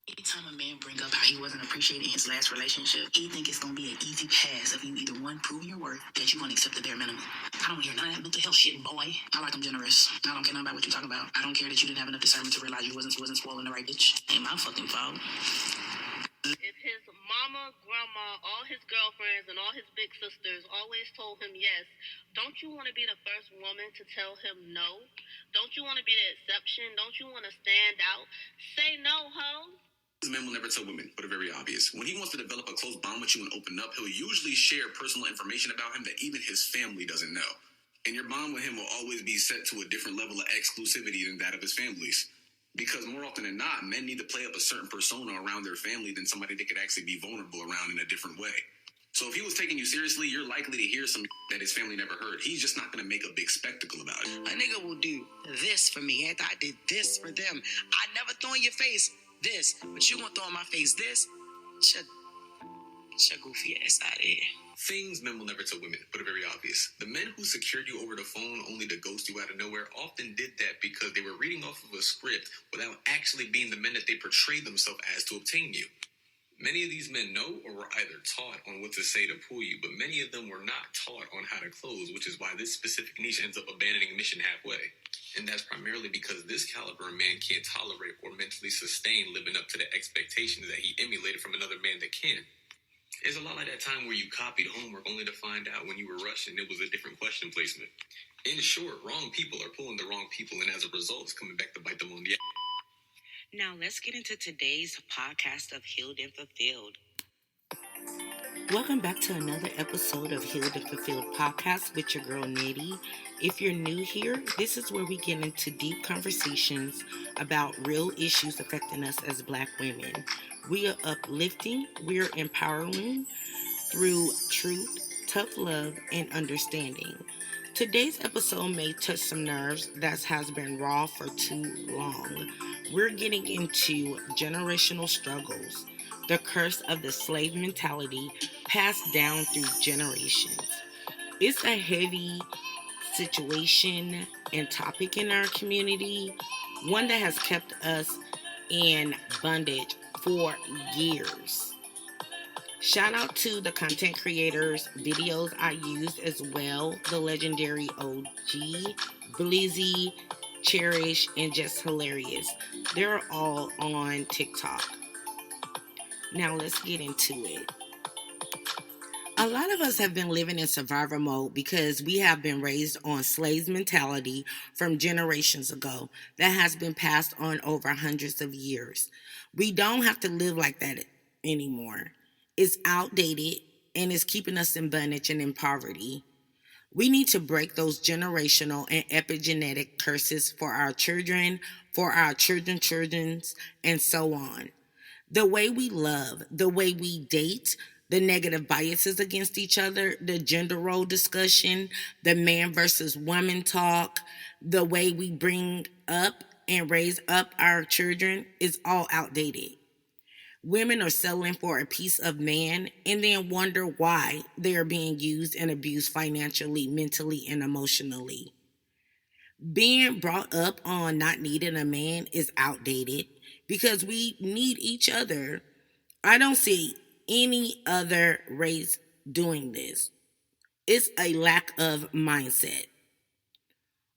Anytime a man bring up how he wasn't appreciated in his last relationship, he think it's gonna be an easy pass of you either one, proving your worth, that you gonna accept the bare minimum. I don't hear none of that mental health shit, boy. I like I'm generous. I don't care nothing about what you talking about. I don't care that you didn't have enough discernment to realize you wasn't spoiling the right bitch. Ain't my fucking fault. If his mama, grandma, all his girlfriends, and all his big sisters always told him yes, don't you want to be the first woman to tell him no? Don't you want to be the exception? Don't you want to stand out? Say no, ho. Men will never tell women, but are very obvious. When he wants to develop a close bond with you and open up, he'll usually share personal information about him that even his family doesn't know. And your bond with him will always be set to a different level of exclusivity than that of his family's. Because more often than not, men need to play up a certain persona around their family than somebody they could actually be vulnerable around in a different way. So if he was taking you seriously, you're likely to hear some that his family never heard. He's just not going to make a big spectacle about it. A nigga will do this for me after I did this for them. I never throw in your face this, but you gonna throw in my face this? Shut goofy ass out of here. Things men will never tell women, but are very obvious. The men who secured you over the phone only to ghost you out of nowhere often did that because they were reading off of a script without actually being the men that they portrayed themselves as to obtain you. Many of these men know or were either taught on what to say to pull you, but many of them were not taught on how to close, which is why this specific niche ends up abandoning mission halfway. And that's primarily because this caliber of man can't tolerate or mentally sustain living up to the expectations that he emulated from another man that can. It's a lot like that time where you copied homework only to find out when you were rushing it was a different question placement. In short, wrong people are pulling the wrong people, and as a result, it's coming back to bite them on the ass. Now let's get into today's podcast of Healed and Fulfilled. Welcome back to another episode of Healed and Fulfilled podcast with your girl Nitty. If you're new here, this is where we get into deep conversations about real issues affecting us as Black women. We are uplifting, we are empowering through truth, tough love, and understanding. Today's episode may touch some nerves that has been raw for too long. We're getting into generational struggles, the curse of the slave mentality passed down through generations. It's a heavy situation and topic in our community, one that has kept us in bondage for years. Shout out to the content creators' videos I used as well, the legendary OG, Blizzy, Cherish, and Just Hilarious. They're all on TikTok. Now let's get into it. A lot of us have been living in survivor mode because we have been raised on slaves mentality from generations ago that has been passed on over hundreds of years. We don't have to live like that anymore. It's outdated and it's keeping us in bondage and in poverty. We need to break those generational and epigenetic curses for our children, for our children's, and so on. The way we love, the way we date, the negative biases against each other, the gender role discussion, the man versus woman talk, the way we bring up and raise up our children is all outdated. Women are settling for a piece of man and then wonder why they are being used and abused financially, mentally, and emotionally. Being brought up on not needing a man is outdated because we need each other. I don't see any other race doing this. It's a lack of mindset.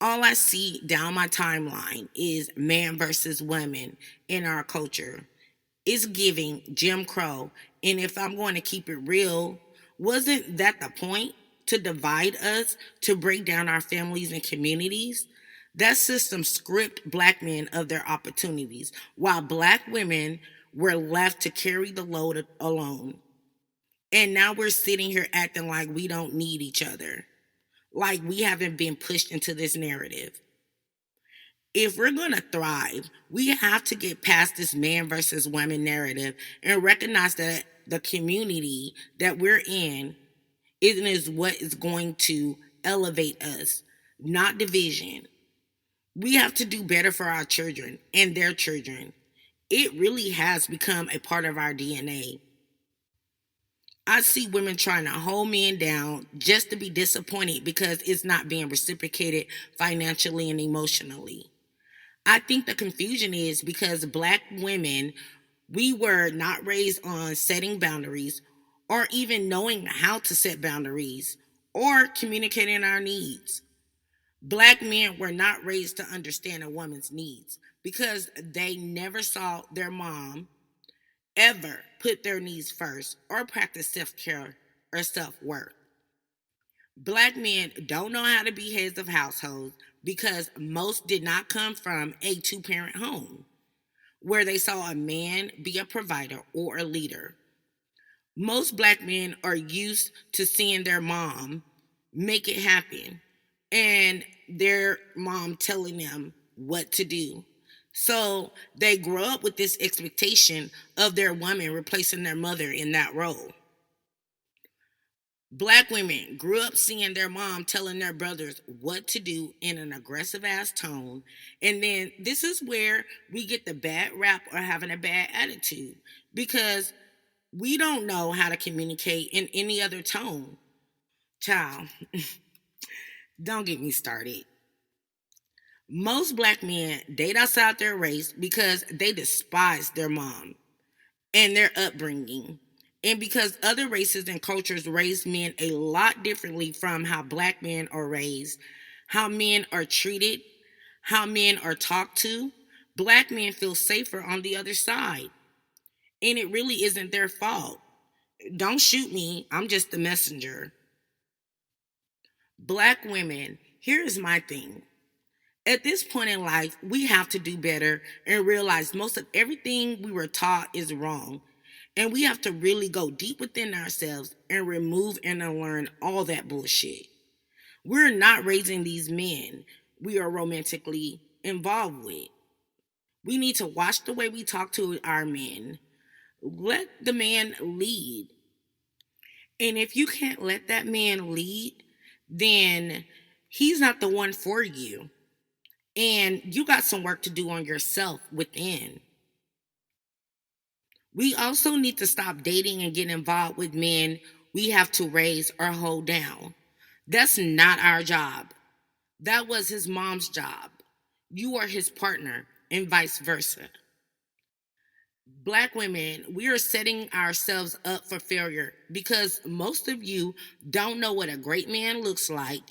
All I see down my timeline is man versus women in our culture. It's giving Jim Crow. And if I'm going to keep it real, wasn't that the point? To divide us, to break down our families and communities? That system stripped Black men of their opportunities, while Black women were left to carry the load alone. And now we're sitting here acting like we don't need each other, like we haven't been pushed into this narrative. If we're going to thrive, we have to get past this man versus woman narrative and recognize that the community that we're in is what is going to elevate us, not division. We have to do better for our children and their children. It really has become a part of our DNA. I see women trying to hold men down just to be disappointed because it's not being reciprocated financially and emotionally. I think the confusion is because Black women We were not raised on setting boundaries or even knowing how to set boundaries or communicating our needs. Black men were not raised to understand a woman's needs because they never saw their mom ever put their needs first or practice self care or self worth. Black men don't know how to be heads of households because most did not come from a two-parent home where they saw a man be a provider or a leader. Most black men are used to seeing their mom make it happen and their mom telling them what to do. So they grow up with this expectation of their woman replacing their mother in that role. Black women grew up seeing their mom telling their brothers what to do in an aggressive ass tone. And then this is where we get the bad rap or having a bad attitude because we don't know how to communicate in any other tone. Child, don't get me started. Most black men date outside their race because they despise their mom and their upbringing. And because other races and cultures raise men a lot differently from how black men are raised, how men are treated, how men are talked to, black men feel safer on the other side. And it really isn't their fault. Don't shoot me, I'm just the messenger. Black women, here's my thing. At this point in life, we have to do better and realize most of everything we were taught is wrong. And we have to really go deep within ourselves and remove and unlearn all that bullshit. We're not raising these men we are romantically involved with. We need to watch the way we talk to our men. Let the man lead. And if you can't let that man lead, then he's not the one for you. And you got some work to do on yourself within. We also need to stop dating and get involved with men we have to raise or hold down. That's not our job. That was his mom's job. You are his partner, and vice versa. Black women, we are setting ourselves up for failure because most of you don't know what a great man looks like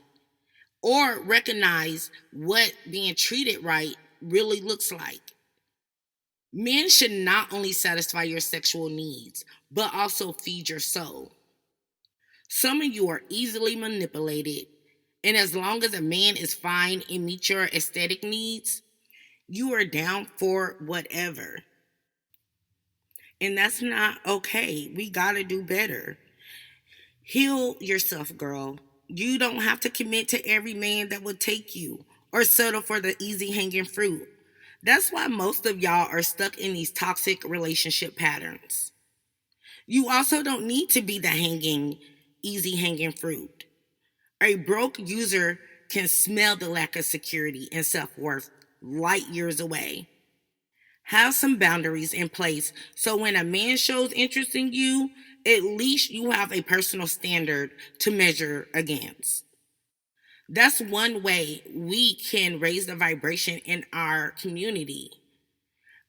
or recognize what being treated right really looks like. Men should not only satisfy your sexual needs, but also feed your soul. Some of you are easily manipulated, and as long as a man is fine and meets your aesthetic needs, you are down for whatever. And that's not okay. We gotta do better. Heal yourself, girl. You don't have to commit to every man that will take you or settle for the easy hanging fruit. That's why most of y'all are stuck in these toxic relationship patterns. You also don't need to be the easy hanging fruit. A broke user can smell the lack of security and self worth light years away. Have some boundaries in place so when a man shows interest in you, at least you have a personal standard to measure against. That's one way we can raise the vibration in our community.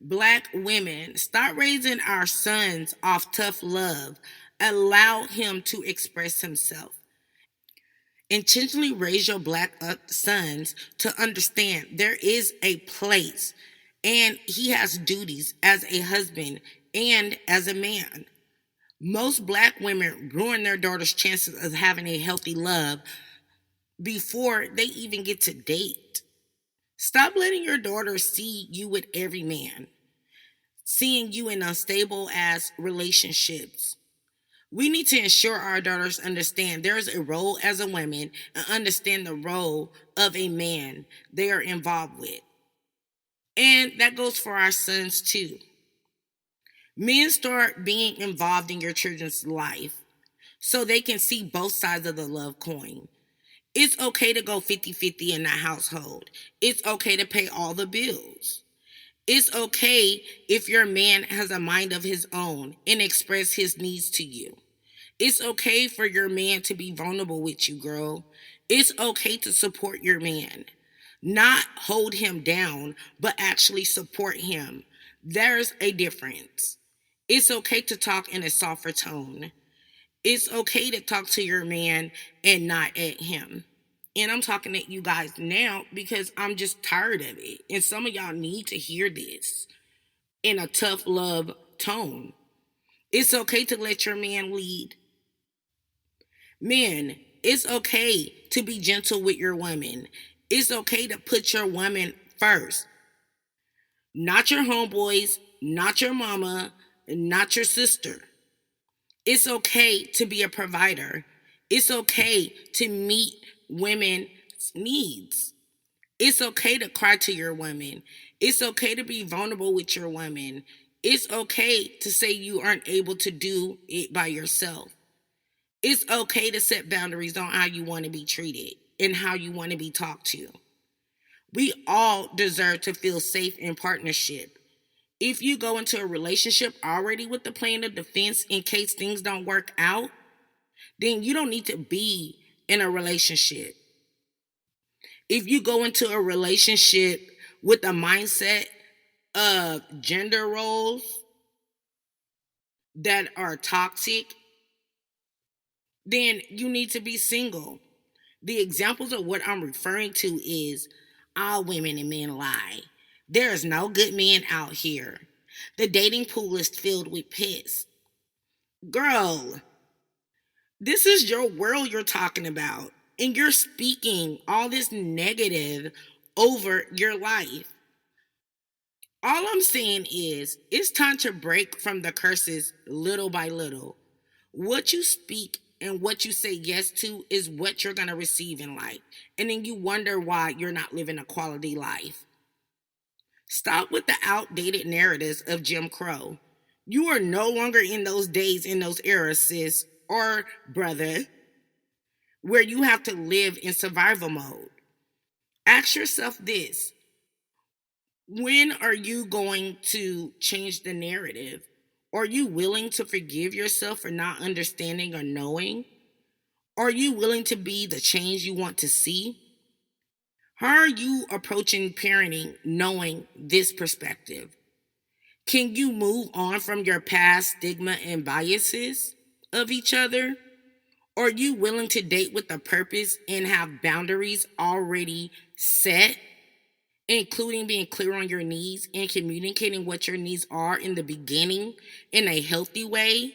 Black women, start raising our sons off tough love. Allow him to express himself. Intentionally raise your black sons to understand there is a place and he has duties as a husband and as a man. Most black women ruin their daughters' chances of having a healthy love before they even get to date. Stop letting your daughters see you with every man, seeing you in unstable ass relationships. We need to ensure our daughters understand there is a role as a woman and understand the role of a man they are involved with. And that goes for our sons too. Men, start being involved in your children's life so they can see both sides of the love coin. It's okay to go 50-50 in that household. It's okay to pay all the bills. It's okay if your man has a mind of his own and express his needs to you. It's okay for your man to be vulnerable with you, girl. It's okay to support your man. Not hold him down, but actually support him. There's a difference. It's okay to talk in a softer tone. It's okay to talk to your man and not at him. And I'm talking at you guys now because I'm just tired of it. And some of y'all need to hear this in a tough love tone. It's okay to let your man lead. Men, it's okay to be gentle with your woman. It's okay to put your woman first. Not your homeboys, not your mama, not your sister. It's okay to be a provider. It's okay to meet women's needs. It's okay to cry to your woman. It's okay to be vulnerable with your woman. It's okay to say you aren't able to do it by yourself. It's okay to set boundaries on how you want to be treated and how you want to be talked to. We all deserve to feel safe in partnership. If you go into a relationship already with the plan of defense in case things don't work out, then you don't need to be in a relationship. If you go into a relationship with a mindset of gender roles that are toxic, then you need to be single. The examples of what I'm referring to is all women and men lie. There is no good men out here. The dating pool is filled with piss. Girl, this is your world you're talking about. And you're speaking all this negative over your life. All I'm saying is it's time to break from the curses little by little. What you speak and what you say yes to is what you're going to receive in life. And then you wonder why you're not living a quality life. Stop with the outdated narratives of Jim Crow. You are no longer in those days, in those eras, sis or brother, where you have to live in survival mode. Ask yourself this: when are you going to change the narrative? Are you willing to forgive yourself for not understanding or knowing? Are you willing to be the change you want to see? How are you approaching parenting knowing this perspective? Can you move on from your past stigma and biases of each other? Are you willing to date with a purpose and have boundaries already set, including being clear on your needs and communicating what your needs are in the beginning in a healthy way?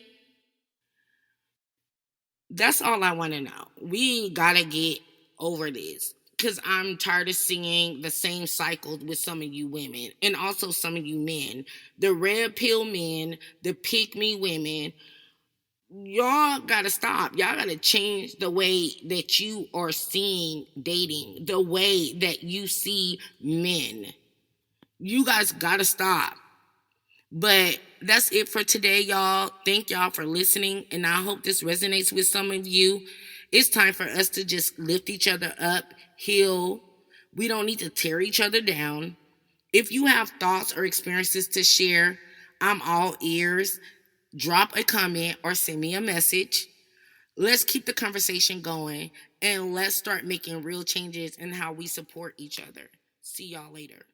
That's all I want to know. We gotta get over this because I'm tired of seeing the same cycles with some of you women and also some of you men. The red pill men, the pick me women. Y'all gotta stop. Y'all gotta change the way that you are seeing dating, the way that you see men. You guys gotta stop. But that's it for today, y'all. Thank y'all for listening, and I hope this resonates with some of you. It's time for us to just lift each other up, heal. We don't need to tear each other down. If you have thoughts or experiences to share, I'm all ears. Drop a comment or send me a message. Let's keep the conversation going, and let's start making real changes in how we support each other. See y'all later.